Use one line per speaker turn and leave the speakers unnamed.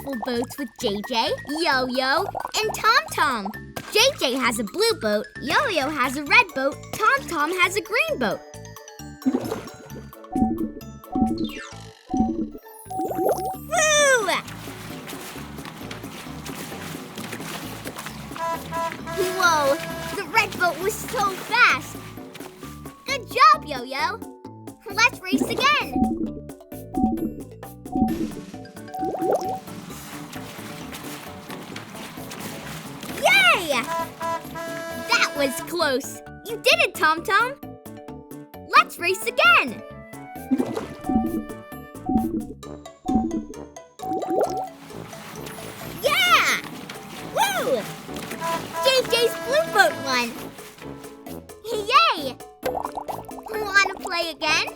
colorful boats with JJ, Yo-Yo, and Tom-Tom. JJ has a blue boat, Yo-Yo has a red boat, Tom-Tom has a green boat. Woo! Whoa, the red boat was so fast. Good job, Yo-Yo. Let's race again. Yay! That was close. You did it, Tom-Tom. Let's race again. Yeah! Woo! JJ's blue boat won. Yay! Want to play again?